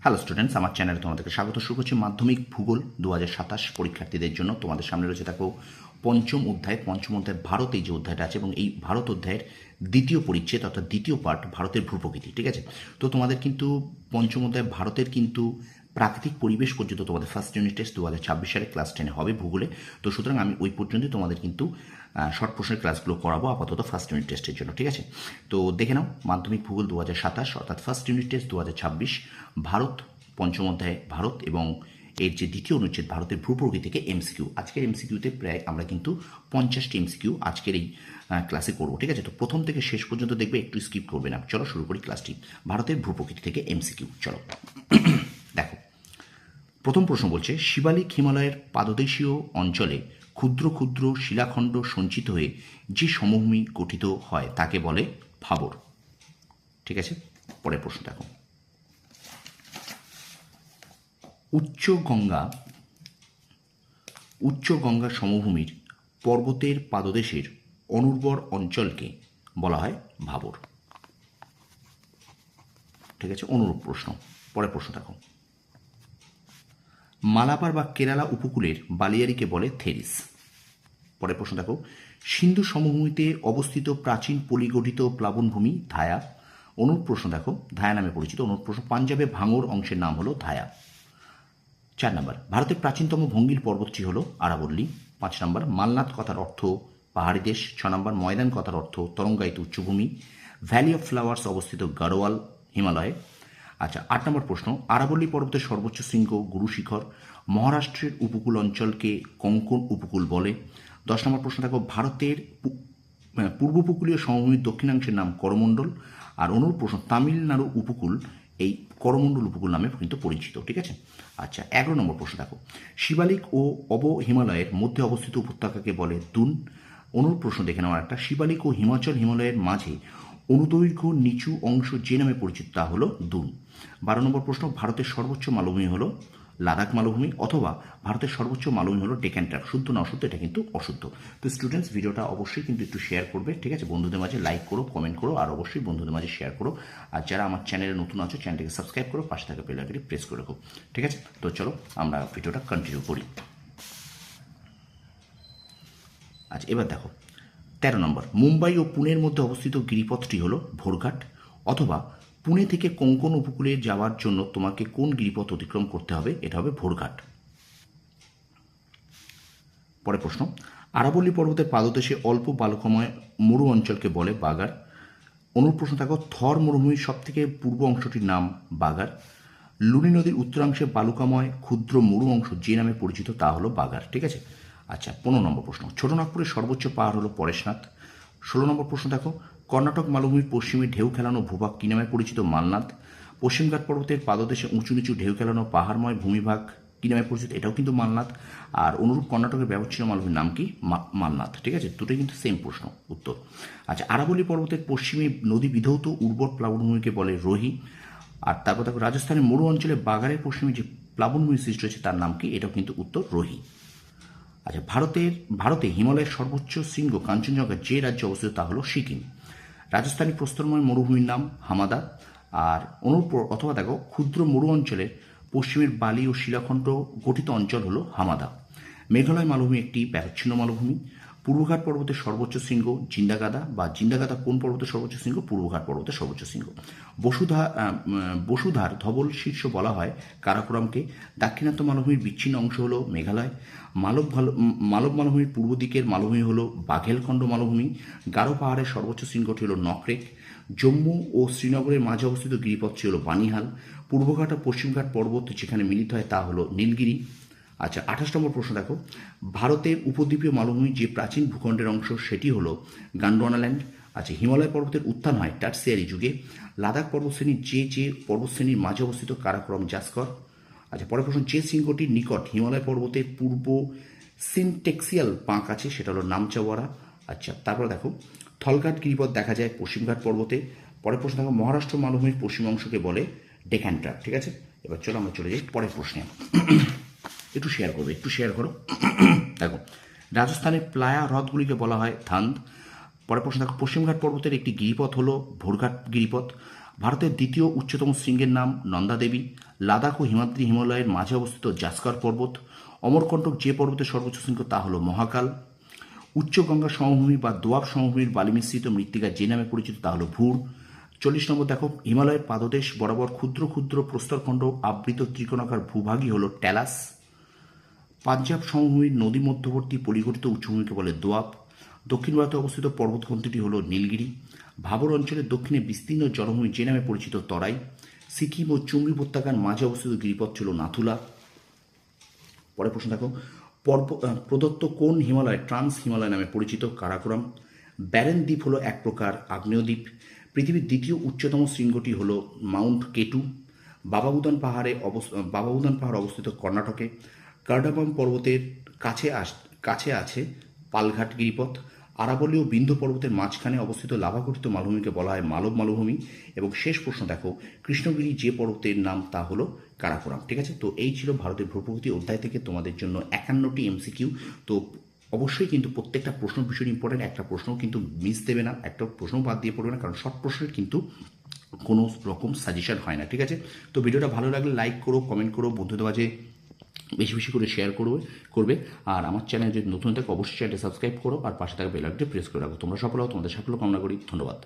Hello students, আমার চ্যানেলে তোমাদেরকে স্বাগত। শুরু করছি মাধ্যমিক ভূগোল 2027 পরীক্ষার্থীদের জন্য। তোমাদের সামনে রয়েছে দেখো পঞ্চম অধ্যায় ভারত, এই যে অধ্যায়টা আছে, এবং এই ভারত অধ্যায়ের দ্বিতীয় পরিচ্ছেদ অর্থাৎ দ্বিতীয় পার্ট ভারতের ভূপ্রকৃতি। ঠিক আছে, তো তোমাদের কিন্তু পঞ্চম অধ্যায় ভারতের কিন্তু প্রাকৃতিক পরিবেশ পর্যন্ত তোমাদের ফার্স্ট ইউনিট টেস্ট 2026 সালে ক্লাস 10 হবে ভূগোলে। তো সুতরাং আমি ওই পর্যন্তই তোমাদের কিন্তু শর্ট প্রশ্নের ক্লাসগুলো করাবো আপাতত ফার্স্ট ইউনিট টেস্টের জন্য। ঠিক আছে, তো দেখে নাও মাধ্যমিক ভূগোল 2027 অর্থাৎ ফার্স্ট ইউনিট টেস্ট 2026 ভারত, পঞ্চম অধ্যায় ভারত এবং এর যে দ্বিতীয় অনুচ্ছেদ ভারতের ভূপ্রকৃতি থেকে এমসিকিউ। আজকের এমসিকিউতে প্রায় আমরা কিন্তু 50টি এমসিকিউ আজকের এই ক্লাসে করবো। ঠিক আছে, তো প্রথম থেকে শেষ পর্যন্ত দেখবে, একটু স্কিপ করবে না। চলো শুরু করি ক্লাসটি। ভারতের ভূপ্রকৃতি থেকে এমসিকিউ। চলো দেখো, প্রথম প্রশ্ন বলছে, শিবালিক হিমালয়ের পাদদেশীয় অঞ্চলে ক্ষুদ্র ক্ষুদ্র শিলাখণ্ড সঞ্চিত হয়ে যে সমভূমি গঠিত হয় তাকে বলে ভাবর। ঠিক আছে, পরের প্রশ্ন দেখো, উচ্চ গঙ্গা সমভূমির পর্বতের পাদদেশের অনুর্বর অঞ্চলকে বলা হয় ভাবর। ঠিক আছে, অনুরূপ প্রশ্ন। পরের প্রশ্ন দেখো, মালাবার বা কেরালা উপকূলের বালিয়ারিকে বলে থেরিস। পরের প্রশ্ন দেখো, সিন্ধু সমভূমিতে অবস্থিত প্রাচীন পলিগঠিত প্লাবনভূমি ধায়া। অনুরূপ প্রশ্ন দেখো, ধায়া নামে পরিচিত। অনুরূপ প্রশ্ন, পাঞ্জাবে ভাঙর অংশের নাম হলো ধায়া। 4 নম্বর, ভারতের প্রাচীনতম ভঙ্গিল পর্বতটি হল আরাবল্লী। 5 নম্বর, মালনাথ কথার অর্থ পাহাড়ি দেশ। 6 নম্বর, ময়দান কথার অর্থ তরঙ্গায়িত উচ্চভূমি। ভ্যালি অফ ফ্লাওয়ার্স অবস্থিত গাড়োয়াল হিমালয়ে। আচ্ছা, 8 নম্বর প্রশ্ন, আরাবল্লী পর্বতের সর্বোচ্চ শৃঙ্গ গুরু শিখর। মহারাষ্ট্রের উপকূল অঞ্চলকে কঙ্কন উপকূল বলে। 10 নম্বর প্রশ্ন দেখো, ভারতের পূর্ব উপকূলীয় সমভূমির দক্ষিণাংশের নাম করমণ্ডল। আর অনুরূপ প্রশ্ন, তামিলনাড়ু উপকূল এই করমণ্ডল উপকূল নামে কিন্তু পরিচিত। ঠিক আছে, আচ্ছা 11 নম্বর প্রশ্ন দেখো, শিবালিক ও অব হিমালয়ের মধ্যে অবস্থিত উপত্যকাকে বলে দুন। অনুরূপ প্রশ্ন দেখে নেওয়ার একটা, শিবালিক ও হিমাচল হিমালয়ের মাঝে অনুদৈর্ঘ্য নিচু অংশ যে নামে পরিচিত তা হলো দুন। 12 নম্বর প্রশ্ন, ভারতের সর্বোচ্চ মালভূমি হলো লাদাখ মালভূমি, অথবা ভারতের সর্বোচ্চ মালভূমি হলো ডেকান ট্র্যাপ। শুদ্ধ না অশুদ্ধ এটা কিন্তু অশুদ্ধ। তো স্টুডেন্টস, ভিডিওটা অবশ্যই কিন্তু একটু শেয়ার করবে। ঠিক আছে, বন্ধুদের মাঝে লাইক করো, কমেন্ট করো, আর অবশ্যই বন্ধুদের মাঝে শেয়ার করো। আর যারা আমার চ্যানেলে নতুন আছো, চ্যানেলটিকে সাবস্ক্রাইব করো, পাশে থাকা বেল আইকনটি প্রেস করে রাখো। ঠিক আছে, তো চলো আমরা ভিডিওটা কন্টিনিউ করি। আচ্ছা, এবার দেখো 13 নম্বর, মুম্বাই ও পুনের মধ্যে অবস্থিত গিরিপথটি হলো ভোরঘাট, অথবা পুনে থেকে কোঙ্কন উপকূলে যাওয়ার জন্য তোমাকে কোন গিরিপথ অতিক্রম করতে হবে, এটা হবে ভোরঘাট। পরের প্রশ্ন, আরাবল্লী পর্বতের পাদদেশে অল্প বালুকাময় মরু অঞ্চলকে বলে বাগার। অনুরূপ প্রশ্ন থাকো, থর মরুভূমির সবথেকে পূর্ব অংশটির নাম বাগার। লুনি নদীর উত্তরাংশে বালুকাময় ক্ষুদ্র মরু অংশ যে নামে পরিচিত তা হলো বাগার। ঠিক আছে, আচ্ছা 15 নম্বর প্রশ্ন, ছোটনাগপুরের সর্বোচ্চ পাহাড় হলো পরেশনাথ। 16 নম্বর প্রশ্ন দেখো, কর্ণাটক মালভূমির পশ্চিমে ঢেউ খেলানো ভূভাগ কী নামে পরিচিত, মালনাথ। পশ্চিমঘাট পর্বতের পাদদেশে উঁচু নিচু ঢেউ খেলানো পাহাড়ময় ভূমিভাগ কী নামে পরিচিত, এটাও কিন্তু মালনাথ। আর অনুরূপ কর্ণাটকের ব্যবচ্ছিন্ন মালভূমির নাম কি, মালনাথ। ঠিক আছে, দুটোই কিন্তু সেম প্রশ্ন উত্তর। আচ্ছা, আরাবল্লী পর্বতের পশ্চিমে নদী বিধৌত উর্বর প্লাবনভূমিকে বলে রোহি। আর তারপর দেখো, রাজস্থানের মরু অঞ্চলে বাগারের পশ্চিমে যে প্লাবনভূমি সৃষ্টি হয়েছে তার নাম কি, এটাও কিন্তু উত্তর রোহি। আচ্ছা, ভারতে হিমালয়ের সর্বোচ্চ শৃঙ্গ কাঞ্চনজঙ্ঘা যে রাজ্যে অবস্থিত তা হলো সিকিম। রাজস্থানী প্রস্তরময় মরুভূমির নাম হামাদা। আর অথবা দেখো, ক্ষুদ্র মরু অঞ্চলের পশ্চিমের বালি ও শিলাখণ্ড গঠিত অঞ্চল হলো হামাদা। মেঘালয় মালভূমি একটি ব্যবচ্ছিন্ন মালভূমি। পূর্বঘাট পর্বতের সর্বোচ্চ শৃঙ্গ জিন্দাগাদা, বা জিন্দাগাদা কোন পর্বতের সর্বোচ্চ শৃঙ্গ, পূর্বঘাট পর্বতের সর্বোচ্চ শৃঙ্গ। বসুধার ধবল শীর্ষ বলা হয় কারাকোরামকে। দাক্ষিণাত্য মালভূমির বিচ্ছিন্ন অংশ হলো মেঘালয়। মালব মালভূমির পূর্ব দিকের মালভূমি হলো বাঘেলখণ্ড মালভূমি। গারো পাহাড়ের সর্বোচ্চ শৃঙ্গটি হলো নকরেক। জম্মু ও শ্রীনগরের মাঝে অবস্থিত গিরিপথটি হলো বানিহাল। পূর্বঘাট ও পশ্চিমঘাট পর্বত যেখানে মিলিত হয় তা হলো নীলগিরি। আচ্ছা, 28 নম্বর প্রশ্ন দেখো, ভারতের উপদ্বীপীয় মালভূমি যে প্রাচীন ভূখণ্ডের অংশ সেটি হলো গান্ডোয়ানাল্যান্ড। আচ্ছা, হিমালয় পর্বতের উত্থান হয় টার্সিয়ারি যুগে। লাদাখ পর্বতশ্রেণীর যে পর্বতশ্রেণীর মাঝে অবস্থিত কারাকোরাম জাসকর। আচ্ছা, পরের প্রশ্ন, যে শৃঙ্গটির নিকট হিমালয় পর্বতের পূর্ব সিনটেক্সিয়াল বাঁক আছে সেটা হলো নামচাওয়ারা। আচ্ছা, তারপরে দেখো, থলঘাট গিরিপথ দেখা যায় পশ্চিমঘাট পর্বতে। পরের প্রশ্ন দেখো, মহারাষ্ট্র মালভূমির পশ্চিম অংশকে বলে ডেকান ট্র্যাপ। ঠিক আছে, এবার চলো আমরা চলে যাই পরের প্রশ্নে। একটু শেয়ার করো। দেখো, রাজস্থানের প্লায়া হ্রদগুলিকে বলা হয় থান্দ। পরের প্রশ্ন দেখো, পশ্চিমঘাট পর্বতের একটি গিরিপথ হলো ভোরঘাট গিরিপথ। ভারতের দ্বিতীয় উচ্চতম শৃঙ্গের নাম নন্দা দেবী। লাদাখ ও হিমাদ্রি হিমালয়ের মাঝে অবস্থিত জাস্কার পর্বত। অমরকণ্টক যে পর্বতের সর্বোচ্চ শৃঙ্গ তা হল মহাকাল। উচ্চ গঙ্গা সমভূমি বা দোয়াব সমভূমির বালি মিশ্রিত মৃত্তিকা যে নামে পরিচিত তা হল ভুর। 40 নম্বর দেখো, হিমালয়ের পাদদেশ বরাবর ক্ষুদ্র ক্ষুদ্র প্রস্তরখণ্ড আবৃত ত্রিকোণাকার ভূভাগই হল ট্যালাস। পাঞ্জাব সমভূমির নদী মধ্যবর্তী পলিগঠিত উচ্চভূমিকে বলে দোয়াব। দক্ষিণ ভারতে অবস্থিত পর্বতখণ্ডটি হল নীলগিরি। ভাবর অঞ্চলের দক্ষিণে বিস্তীর্ণ জনভূমি যে নামে পরিচিত তরাই। সিকিম ও চুঙ্গি উপত্যকার মাঝে অবস্থিত গিরিপথ ছিল নাথুলা। পরের প্রশ্ন দেখো, প্রদত্ত কোন হিমালয় ট্রান্স হিমালয় নামে পরিচিত? কারাকোরাম। ব্যারেন দ্বীপ হলো এক প্রকার আগ্নেয় দ্বীপ। পৃথিবীর দ্বিতীয় উচ্চতম শৃঙ্গটি হল মাউন্ট কেটু। বাবাবুদান পাহাড় অবস্থিত কর্ণাটকে। কার্ডামাম পর্বতের কাছে আছে পালঘাট গিরিপথ। আরাবল্লী ও বিন্ধ্য পর্বতের মাঝখানে অবস্থিত লাভাগঠিত মালভূমিকে বলা হয় মালব মালভূমি। এবং শেষ প্রশ্ন দেখো, কৃষ্ণগিরি যে পর্বতের নাম তা হলো কারাকোরাম। ঠিক আছে, তো এই ছিল ভারতের ভূপ্রকৃতি অধ্যায় থেকে তোমাদের জন্য 51টি এমসিকিউ। তো অবশ্যই কিন্তু প্রত্যেকটা প্রশ্ন ভীষণ ইম্পর্টেন্ট, একটা প্রশ্নও কিন্তু মিস দেবে না, একটা প্রশ্ন বাদ দিয়ে পড়বে না, কারণ শর্ট প্রশ্নের কিন্তু কোনো রকম সাজেশন হয় না। ঠিক আছে, তো ভিডিওটা ভালো লাগলে লাইক করো, কমেন্ট করো, বন্ধুদের মাঝে বেশি বেশি করে শেয়ার করবে। আর আমার চ্যানেল যদি নতুন থাকে অবশ্যই চ্যানেলটি সাবস্ক্রাইব করো আর পাশে থাকা বেল আইকনটি প্রেস করে রাখো। তোমরা সফল হও, তোমাদের সাফল্য কামনা করি। ধন্যবাদ।